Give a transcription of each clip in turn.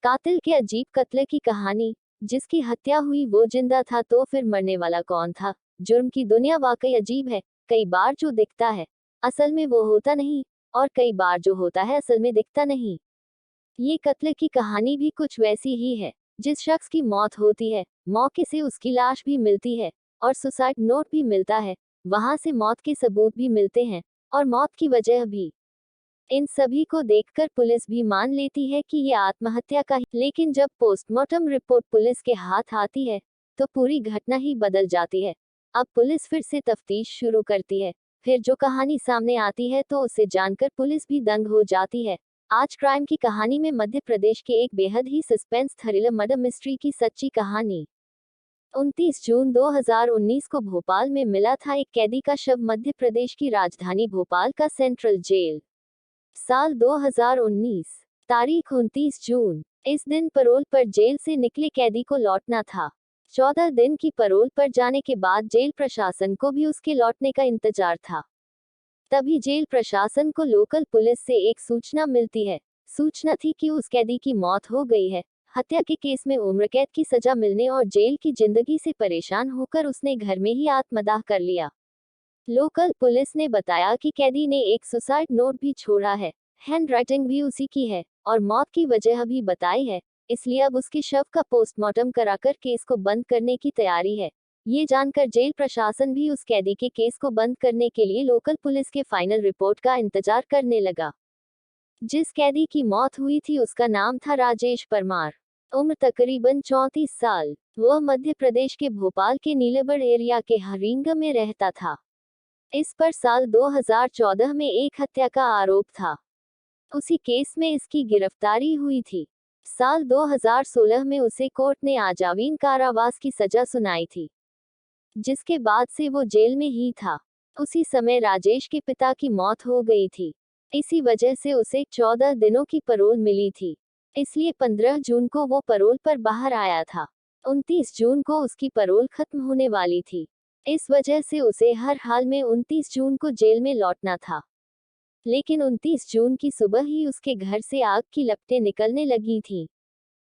कातिल के अजीब कत्ले की कहानी। जिसकी हत्या हुई वो जिंदा था तो फिर मरने वाला कौन था। जुर्म की दुनिया वाकई अजीब है। कई बार जो दिखता है असल में वो होता नहीं, और कई बार जो होता है असल में दिखता नहीं। ये कत्ल की कहानी भी कुछ वैसी ही है। जिस शख्स की मौत होती है मौके से उसकी लाश भी मिलती है, और सुसाइड नोट भी मिलता है, वहां से मौत के सबूत भी मिलते हैं, और मौत की वजह भी। इन सभी को देखकर पुलिस भी मान लेती है कि ये आत्महत्या का ही, लेकिन जब पोस्टमार्टम रिपोर्ट पुलिस के हाथ आती है तो पूरी घटना ही बदल जाती है। अब पुलिस फिर से तफ्तीश शुरू करती है। फिर जो कहानी सामने आती है तो उसे जानकर पुलिस भी दंग हो जाती है। आज क्राइम की कहानी में मध्य प्रदेश के एक बेहद ही सस्पेंस थ्रिलर मर्डर मिस्ट्री की सच्ची कहानी। 29 जून 2019 को भोपाल में मिला था एक कैदी का शव मध्य प्रदेश की राजधानी भोपाल का सेंट्रल जेल। साल 2019, तारीख 29 जून। इस दिन पैरोल पर जेल से निकले कैदी को लौटना था। 14 दिन की पैरोल पर जाने के बाद जेल प्रशासन को भी उसके लौटने का इंतजार था। तभी जेल प्रशासन को लोकल पुलिस से एक सूचना मिलती है। सूचना थी कि उस कैदी की मौत हो गई है। हत्या के केस में उम्र कैद की सजा मिलने और जेल की जिंदगी से परेशान होकर उसने घर में ही आत्मदाह कर लिया। लोकल पुलिस ने बताया कि कैदी ने एक सुसाइड नोट भी छोड़ा है, हैंडराइटिंग भी उसी की है, और मौत की वजह भी बताई है। इसलिए अब उसके शव का पोस्टमार्टम कराकर केस को बंद करने की तैयारी है। ये जानकर जेल प्रशासन भी उस कैदी के केस को बंद करने के लिए लोकल पुलिस के फाइनल रिपोर्ट का इंतजार करने लगा। जिस कैदी की मौत हुई थी उसका नाम था राजेश परमार। उम्र तकरीबन 34 साल। वह मध्य प्रदेश के भोपाल के नीलेगढ़ एरिया के हरिंगा में रहता था। इस पर साल 2014 में एक हत्या का आरोप था। उसी केस में इसकी गिरफ्तारी हुई थी। साल 2016 में उसे कोर्ट ने आजीवन कारावास की सजा सुनाई थी, जिसके बाद से वो जेल में ही था। उसी समय राजेश के पिता की मौत हो गई थी। इसी वजह से उसे 14 दिनों की पैरोल मिली थी। इसलिए 15 जून को वो पैरोल पर बाहर आया था। 29 जून को उसकी पैरोल खत्म होने वाली थी। इस वजह से उसे हर हाल में 29 जून को जेल में लौटना था। लेकिन 29 जून की सुबह ही उसके घर से आग की लपटें निकलने लगी थीं,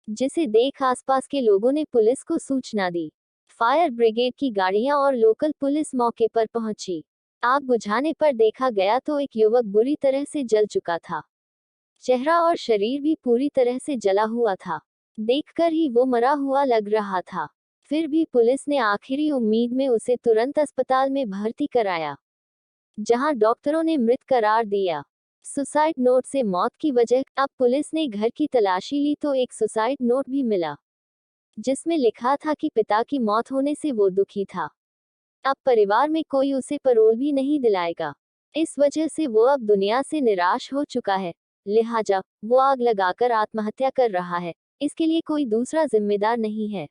जिसे देख आसपास के लोगों ने पुलिस को सूचना दी। फायर ब्रिगेड की गाड़ियां और लोकल पुलिस मौके पर पहुंची। आग बुझाने पर देखा गया तो एक युवक बुरी तरह से जल चुका था। चेहरा और शरीर भी पूरी तरह से जला हुआ था। देखकर ही वो मरा हुआ लग रहा था। फिर भी पुलिस ने आखिरी उम्मीद में उसे तुरंत अस्पताल में भर्ती कराया, जहां डॉक्टरों ने मृत करार दिया। सुसाइड नोट से मौत की वजह। अब पुलिस ने घर की तलाशी ली तो एक सुसाइड नोट भी मिला, जिसमें लिखा था कि पिता की मौत होने से वो दुखी था। अब परिवार में कोई उसे पैरोल भी नहीं दिलाएगा। इस वजह से वो अब दुनिया से निराश हो चुका है। लिहाजा वो आग लगाकर आत्महत्या कर रहा है। इसके लिए कोई दूसरा जिम्मेदार नहीं है।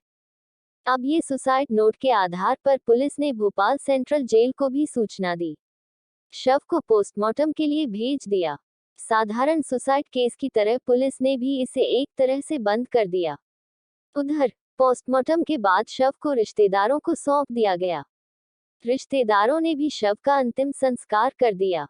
अब ये सुसाइड नोट के आधार पर पुलिस ने भोपाल सेंट्रल जेल को भी सूचना दी। शव को पोस्टमार्टम के लिए भेज दिया। साधारण सुसाइड केस की तरह पुलिस ने भी इसे एक तरह से बंद कर दिया। उधर पोस्टमार्टम के बाद शव को रिश्तेदारों को सौंप दिया गया। रिश्तेदारों ने भी शव का अंतिम संस्कार कर दिया।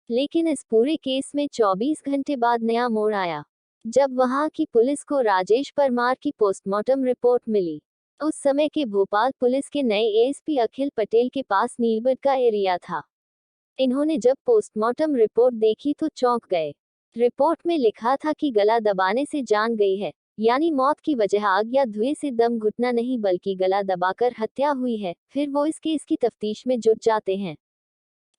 लेकिन इस पूरे केस में 24 घंटे बाद नया मोड़ आया, जब वहां की पुलिस को राजेश परमार की पोस्टमार्टम रिपोर्ट मिली। उस समय के भोपाल पुलिस के नए एएसपी अखिल पटेल के पास नीलबट का एरिया था। इन्होंने जब पोस्टमार्टम रिपोर्ट देखी तो चौंक गए। रिपोर्ट में लिखा था कि गला दबाने से जान गई है, यानी मौत की वजह आग या धुएं से दम घुटना नहीं बल्कि गला दबाकर हत्या हुई है। फिर वो इस केस की तफ्तीश में जुट जाते हैं।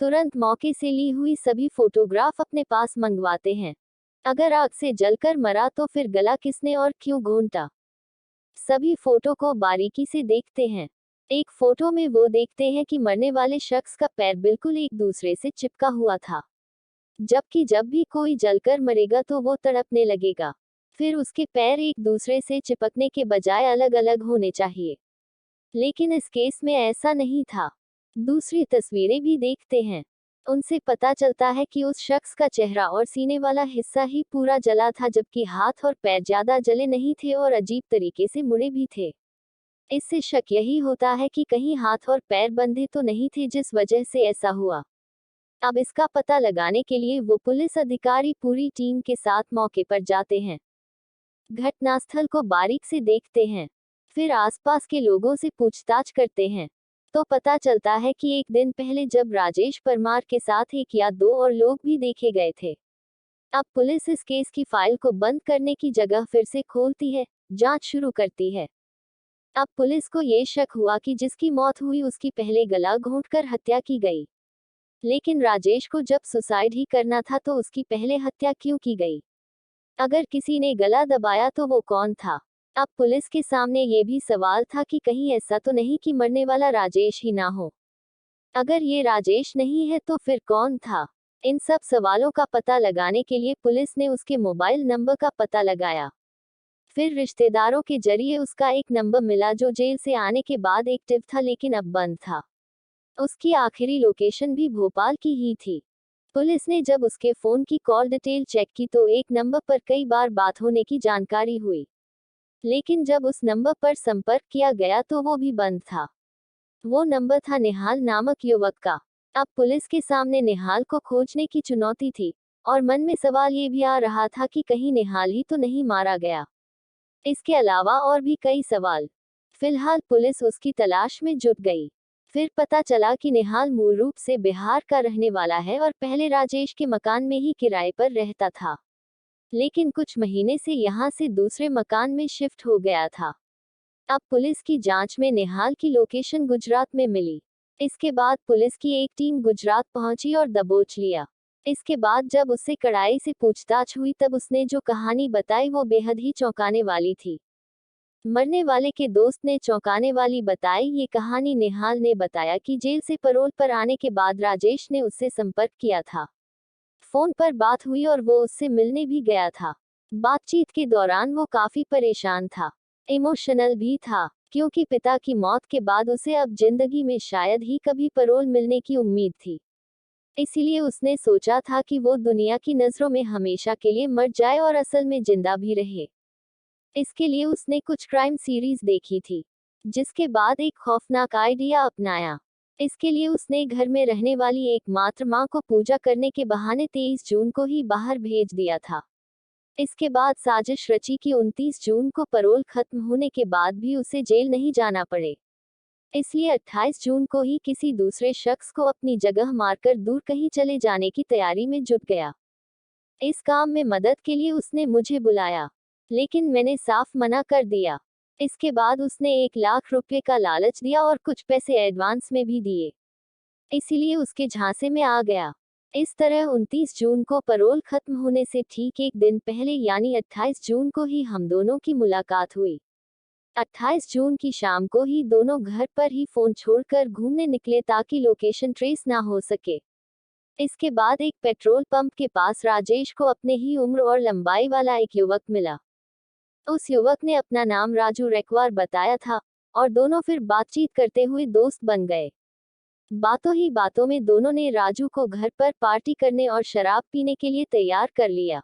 तुरंत मौके से ली हुई सभी फोटोग्राफ अपने पास मंगवाते हैं। अगर आग से जलकर मरा तो फिर गला किसने और क्यों घोंटा, सभी फोटो को बारीकी से देखते हैं। एक फोटो में वो देखते हैं कि मरने वाले शख्स का पैर बिल्कुल एक दूसरे से चिपका हुआ था, जबकि जब भी कोई जलकर मरेगा तो वो तड़पने लगेगा। फिर उसके पैर एक दूसरे से चिपकने के बजाय अलग अलग होने चाहिए। लेकिन इस केस में ऐसा नहीं था। दूसरी तस्वीरें भी देखते हैं। उनसे पता चलता है कि उस शख्स का चेहरा और सीने वाला हिस्सा ही पूरा जला था, जबकि हाथ और पैर ज्यादा जले नहीं थे और अजीब तरीके से मुड़े भी थे। इससे शक यही होता है कि कहीं हाथ और पैर बंधे तो नहीं थे जिस वजह से ऐसा हुआ। अब इसका पता लगाने के लिए वो पुलिस अधिकारी पूरी टीम के साथ मौके पर जाते हैं। घटनास्थल को बारीक से देखते हैं, फिर आसपास के लोगों से पूछताछ करते हैं, तो पता चलता है कि एक दिन पहले जब राजेश परमार के साथ एक या दो और लोग भी देखे गए थे। अब पुलिस इस केस की फाइल को बंद करने की जगह फिर से खोलती है, जांच शुरू करती है। अब पुलिस को ये शक हुआ कि जिसकी मौत हुई उसकी पहले गला घोंटकर हत्या की गई। लेकिन राजेश को जब सुसाइड ही करना था तो उसकी पहले हत्या क्यों की गई? अगर किसी ने गला दबाया तो वो कौन था? अब पुलिस के सामने ये भी सवाल था कि कहीं ऐसा तो नहीं कि मरने वाला राजेश ही ना हो। अगर ये राजेश नहीं है तो फिर कौन था? इन सब सवालों का पता लगाने के लिए पुलिस ने उसके मोबाइल नंबर का पता लगाया। फिर रिश्तेदारों के जरिए उसका एक नंबर मिला जो जेल से आने के बाद एक्टिव था लेकिन अब बंद था। उसकी आखिरी लोकेशन भी भोपाल की ही थी। पुलिस ने जब उसके फोन की कॉल डिटेल चेक की तो एक नंबर पर कई बार बात होने की जानकारी हुई, लेकिन जब उस नंबर पर संपर्क किया गया तो वो भी बंद था। वो नंबर था निहाल नामक युवक का। अब पुलिस के सामने निहाल को खोजने की चुनौती थी, और मन में सवाल ये भी आ रहा था कि कहीं निहाल ही तो नहीं मारा गया। इसके अलावा और भी कई सवाल। फिलहाल पुलिस उसकी तलाश में जुट गई। फिर पता चला कि निहाल मूल रूप से बिहार का रहने वाला है और पहले राजेश के मकान में ही किराए पर रहता था, लेकिन कुछ महीने से यहाँ से दूसरे मकान में शिफ्ट हो गया था। अब पुलिस की जांच में निहाल की लोकेशन गुजरात में मिली। इसके बाद पुलिस की एक टीम गुजरात पहुंची और दबोच लिया। इसके बाद जब उससे कड़ाई से पूछताछ हुई तब उसने जो कहानी बताई वो बेहद ही चौंकाने वाली थी। मरने वाले के दोस्त ने चौंकाने वाली बताई ये कहानी। निहाल ने बताया कि जेल से पैरोल पर आने के बाद राजेश ने उससे संपर्क किया था। फोन पर बात हुई और वो उससे मिलने भी गया था। बातचीत के दौरान वो काफी परेशान था, इमोशनल भी था, क्योंकि पिता की मौत के बाद उसे अब जिंदगी में शायद ही कभी पैरोल मिलने की उम्मीद थी। इसीलिए उसने सोचा था कि वो दुनिया की नजरों में हमेशा के लिए मर जाए और असल में जिंदा भी रहे। इसके लिए उसने कुछ क्राइम सीरीज देखी थी, जिसके बाद एक खौफनाक आइडिया अपनाया। इसके लिए उसने घर में रहने वाली एकमात्र मां को पूजा करने के बहाने 23 जून को ही बाहर भेज दिया था। इसके बाद साजिश रची कि 29 जून को पैरोल खत्म होने के बाद भी उसे जेल नहीं जाना पड़े। इसलिए 28 जून को ही किसी दूसरे शख्स को अपनी जगह मारकर दूर कहीं चले जाने की तैयारी में जुट गया। इस काम में मदद के लिए उसने मुझे बुलाया, लेकिन मैंने साफ मना कर दिया। इसके बाद उसने 1 लाख रुपए का लालच दिया और कुछ पैसे एडवांस में भी दिए। इसीलिए उसके झांसे में आ गया। इस तरह 29 जून को पैरोल खत्म होने से ठीक एक दिन पहले यानी 28 जून को ही हम दोनों की मुलाकात हुई। 28 जून की शाम को ही दोनों घर पर ही फोन छोड़कर घूमने निकले ताकि लोकेशन ट्रेस ना हो सके। इसके बाद एक पेट्रोल पंप के पास राजेश को अपने ही उम्र और लंबाई वाला एक युवक मिला। उस युवक ने अपना नाम राजू रेकवार बताया था, और दोनों फिर बातचीत करते हुए दोस्त बन गए। बातों ही बातों में दोनों ने राजू को घर पर पार्टी करने और शराब पीने के लिए तैयार कर लिया।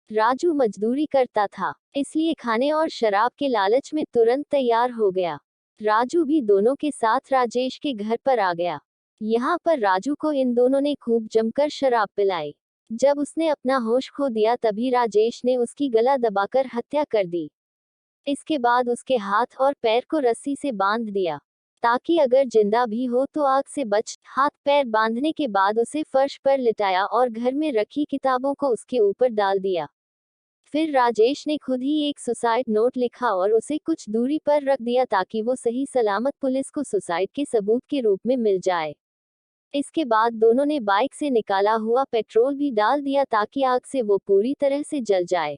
राजू मजदूरी करता था, इसलिए खाने और शराब के लालच में तुरंत तैयार हो गया। राजू भी दोनों के साथ राजेश के घर पर आ गया। यहाँ पर राजू को इन दोनों ने खूब जमकर शराब पिलाई। जब उसने अपना होश खो दिया तभी राजेश ने उसकी गला दबाकर हत्या कर दी। इसके बाद उसके हाथ और पैर को रस्सी से बांध दिया, ताकि अगर जिंदा भी हो तो आग से बच। हाथ पैर बांधने के बाद उसे फर्श पर लिटाया और घर में रखी किताबों को उसके ऊपर डाल दिया। फिर राजेश ने खुद ही एक सुसाइड नोट लिखा और उसे कुछ दूरी पर रख दिया ताकि वो सही सलामत पुलिस को सुसाइड के सबूत के रूप में मिल जाए। इसके बाद दोनों ने बाइक से निकाला हुआ पेट्रोल भी डाल दिया ताकि आग से वो पूरी तरह से जल जाए।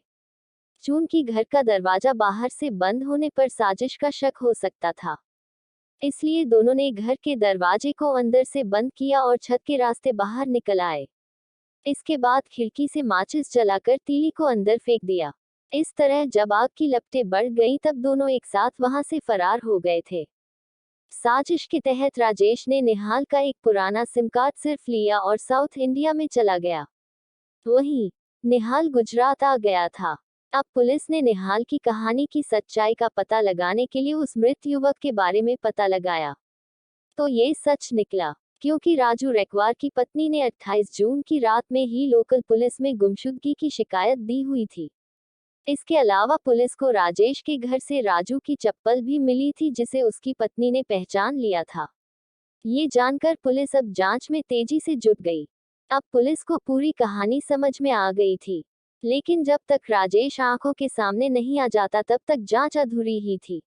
चूंकि घर का दरवाजा बाहर से बंद होने पर साजिश का शक हो सकता था, इसलिए दोनों ने घर के दरवाजे को अंदर से बंद किया और छत के रास्ते बाहर निकल आए। इसके बाद खिड़की से माचिस जलाकर तीली को अंदर फेंक दिया। इस तरह जब आग की लपटें बढ़ गईं तब दोनों एक साथ वहां से फरार हो गए थे। साजिश के तहत राजेश ने निहाल का एक पुराना सिम कार्ड सिर्फ लिया और साउथ इंडिया में चला गया। वहीं निहाल गुजरात आ गया था। अब पुलिस ने निहाल की कहानी की सच्चाई का पता लगाने के लिए उस मृत युवक के बारे में पता लगाया, तो ये सच निकला, क्योंकि राजू रेकवार की पत्नी ने 28 जून की रात में ही लोकल पुलिस में गुमशुदगी की शिकायत दी हुई थी। इसके अलावा पुलिस को राजेश के घर से राजू की चप्पल भी मिली थी जिसे उसकी पत्नी ने पहचान लिया था। ये जानकर पुलिस अब जांच में तेजी से जुट गई। अब पुलिस को पूरी कहानी समझ में आ गई थी, लेकिन जब तक राजेश आंखों के सामने नहीं आ जाता तब तक जांच अधूरी ही थी।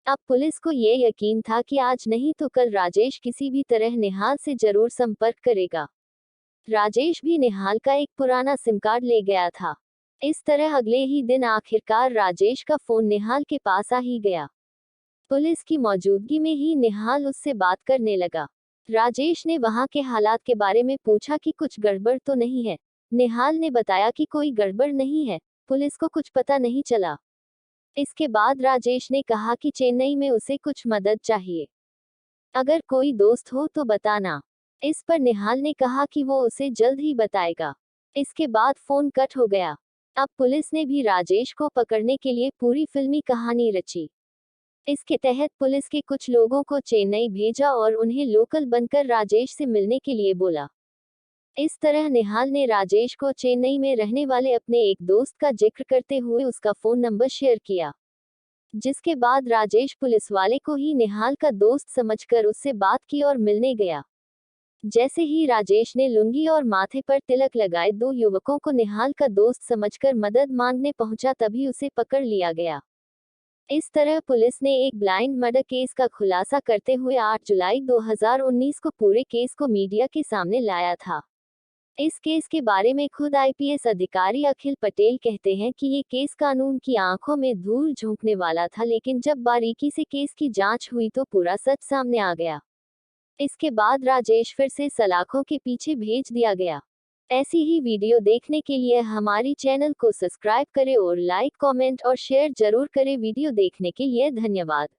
अब पुलिस को ये यकीन था कि आज नहीं तो कल राजेश किसी भी तरह निहाल से जरूर संपर्क करेगा। राजेश भी निहाल का एक पुराना सिम कार्ड ले गया था। इस तरह अगले ही दिन आखिरकार राजेश का फोन निहाल के पास आ ही गया। पुलिस की मौजूदगी में ही निहाल उससे बात करने लगा। राजेश ने वहां के हालात के बारे में पूछा कि कुछ गड़बड़ तो नहीं है। निहाल ने बताया कि कोई गड़बड़ नहीं है, पुलिस को कुछ पता नहीं चला। इसके बाद राजेश ने कहा कि चेन्नई में उसे कुछ मदद चाहिए, अगर कोई दोस्त हो तो बताना। इस पर निहाल ने कहा कि वो उसे जल्द ही बताएगा। इसके बाद फोन कट हो गया। अब पुलिस ने भी राजेश को पकड़ने के लिए पूरी फिल्मी कहानी रची। इसके तहत पुलिस के कुछ लोगों को चेन्नई भेजा और उन्हें लोकल बनकर राजेश से मिलने के लिए बोला। इस तरह निहाल ने राजेश को चेन्नई में रहने वाले अपने एक दोस्त का जिक्र करते हुए उसका फोन नंबर शेयर किया, जिसके बाद राजेश पुलिस वाले को ही निहाल का दोस्त समझकर उससे बात की और मिलने गया। जैसे ही राजेश ने लुंगी और माथे पर तिलक लगाए दो युवकों को निहाल का दोस्त समझकर मदद मांगने पहुंचा तभी उसे पकड़ लिया गया। इस तरह पुलिस ने एक ब्लाइंड मर्डर केस का खुलासा करते हुए 8 जुलाई 2019 को पूरे केस को मीडिया के सामने लाया था। इस केस के बारे में खुद आईपीएस अधिकारी अखिल पटेल कहते हैं कि ये केस कानून की आंखों में धूल झोंकने वाला था, लेकिन जब बारीकी से केस की जांच हुई तो पूरा सच सामने आ गया। इसके बाद राजेश फिर से सलाखों के पीछे भेज दिया गया। ऐसी ही वीडियो देखने के लिए हमारी चैनल को सब्सक्राइब करें और लाइक, कमेंट और शेयर जरूर करें। वीडियो देखने के लिए धन्यवाद।